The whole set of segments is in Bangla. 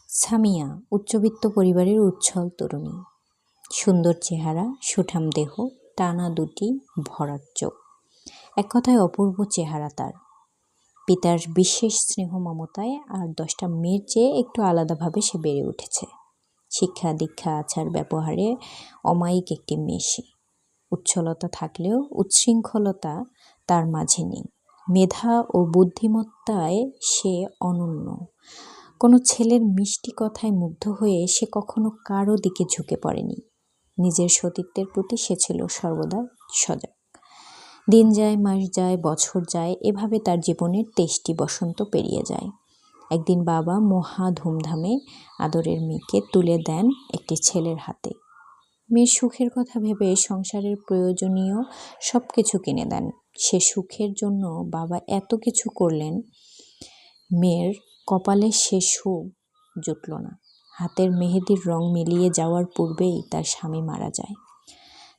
সামিয়া উচ্চবিত্ত পরিবারের উচ্ছল তরুণী। সুন্দর চেহারা, সুঠাম দেহ, টানা দুটি ভরাট চোখ। এক কথায় অপূর্ব চেহারা তার। পিতার বিশেষ স্নেহ মমতায় আর 10টা মেয়ের চেয়ে একটু আলাদাভাবে সে বেড়ে উঠেছে। শিক্ষা দীক্ষা আচার ব্যবহারে অমায়িক একটি মেয়ে সে। উচ্ছলতা থাকলেও উচ্ছৃঙ্খলতা তার মাঝে নেই। মেধা ও বুদ্ধিমত্তায় সে অনন্য। কোনো ছেলের মিষ্টি কথায় মুগ্ধ হয়ে সে কখনো কারো দিকে ঝুঁকে পড়েনি। নিজের সতীত্বের প্রতি সে ছিল সর্বদা সজাগ। দিন যায়, মাস যায়, বছর যায়, এভাবে তার জীবনের 23টি বসন্ত পেরিয়ে যায়। একদিন বাবা মহা ধুমধামে আদরের মেয়েকে তুলে দেন একটি ছেলের হাতে। মেয়ের সুখের কথা ভেবে সংসারের প্রয়োজনীয় সব কিছু কিনে দেন। সে সুখের জন্য বাবা এত কিছু করলেন, মেয়ের কপালে সে সুখ জুটল না। হাতের মেহেদির রং মিলিয়ে যাওয়ার পূর্বেই তার স্বামী মারা যায়।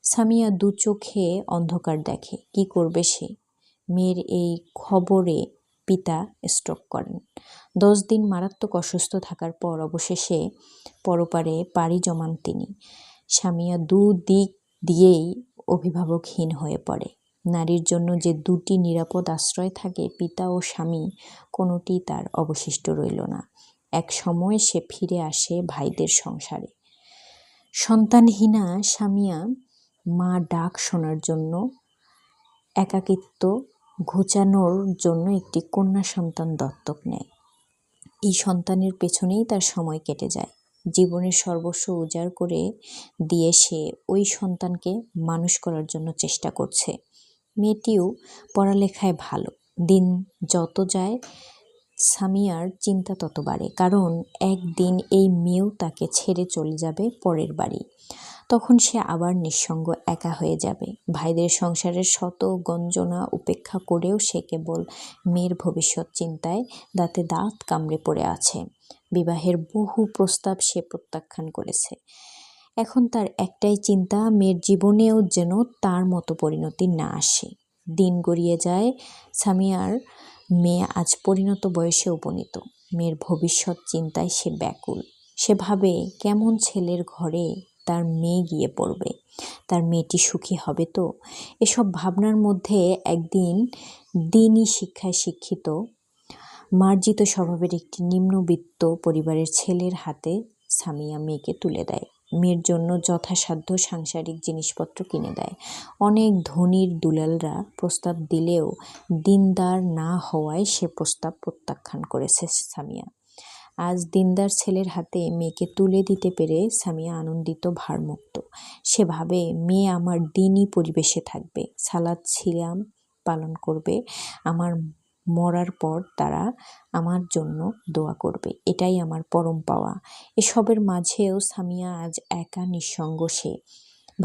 সামিয়া দু চোখে অন্ধকার দেখে। কি করবে সে? মেয়ের এই খবরে পিতা স্ট্রোক করেন। 10 দিন মারাত্মক অসুস্থ থাকার পর অবশেষে পরপারে পাড়ি জমান তিনি। সামিয়া দুদিক দিয়েই অভিভাবকহীন হয়ে পড়ে। নারীর জন্য যে 2টি নিরাপদ আশ্রয় থাকে, পিতা ও স্বামী, কোনোটি তার অবশিষ্ট রইল না। এক সময় সে ফিরে আসে ভাইদের সংসারে। সন্তানহীনা সামিয়া মা ডাক শোনার জন্য, একাকিত্ব ঘুচানোর জন্য একটি কন্যা সন্তান দত্তক নেয়। এই সন্তানের পেছনেই তার সময় কেটে যায়। জীবনের সর্বস্ব উজাড় করে দিয়ে সে ওই সন্তানকে মানুষ করার জন্য চেষ্টা করছে। মেয়েটিও পড়ালেখায় ভালো। দিন যত যায় সামিয়ার চিন্তা তত বাড়ে, কারণ একদিন এই মেয়েও তাকে ছেড়ে চলে যাবে পরের বাড়ি। তখন সে আবার নিঃসঙ্গ, একা হয়ে যাবে। ভাইদের সংসারের শত গঞ্জনা উপেক্ষা করেও সে কেবল মেয়ের ভবিষ্যৎ চিন্তায় দাঁতে দাঁত কামড়ে পড়ে আছে। বিবাহের বহু প্রস্তাব সে প্রত্যাখ্যান করেছে। এখন তার একটাই চিন্তা, মেয়ের জীবনেও যেন তার মতো পরিণতি না আসে। দিন গড়িয়ে যায়। সামিয়ার মেয়ে আজ পরিণত বয়সে উপনীত। মেয়ের ভবিষ্যৎ চিন্তায় সে ব্যাকুল। সে ভাবে, কেমন ছেলের ঘরে তার মেয়ে গিয়ে পড়বে? তার মেয়েটি সুখী হবে তো? এসব ভাবনার মধ্যে একদিন দিনই শিক্ষায় শিক্ষিত, মার্জিত স্বভাবের একটি নিম্নবিত্ত পরিবারের ছেলের হাতে সামিয়া মেয়েকে তুলে দেয়। মেয়ের জন্য যথাসাধ্য সাংসারিক জিনিসপত্র কিনে দেয়। অনেক ধনীর দুলালরা প্রস্তাব দিলেও দিনদার না হওয়ায় সে প্রস্তাব প্রত্যাখ্যান করেছে সামিয়া। আজ দিনদার ছেলের হাতে মেয়েকে তুলে দিতে পেরে সামিয়া আনন্দিত, ভারমুক্ত। সে ভাবে, মেয়ে আমার দিনই পরিবেশে থাকবে, সালাত সিয়াম পালন করবে, আমার মরার পর তারা আমার জন্য দোয়া করবে। এটাই আমার পরম পাওয়া। এসবের মাঝেও সামিয়া আজ একা, নিঃসঙ্গ। সে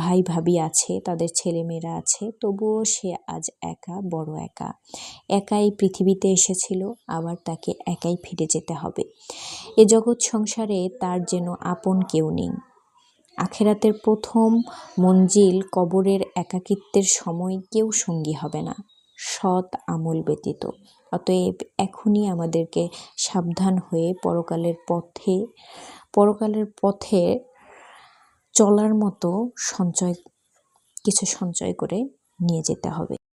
ভাই ভাবি আছে, তাদের ছেলেমেয়েরা আছে, তবুও সে আজ একা, বড় একা। একাই পৃথিবীতে এসেছিল, আবার তাকে একাই ফিরে যেতে হবে। এ জগৎ সংসারে তার যেন আপন কেউ নেই। আখেরাতের প্রথম মঞ্জিল কবরের একাকিত্বের সময় কেউ সঙ্গী হবে না, সৎ আমল ব্যতীত। অতএব এখনই আমাদেরকে সাবধান হয়ে পরকালের পথে চলার মতো কিছু সঞ্চয় করে নিয়ে যেতে হবে।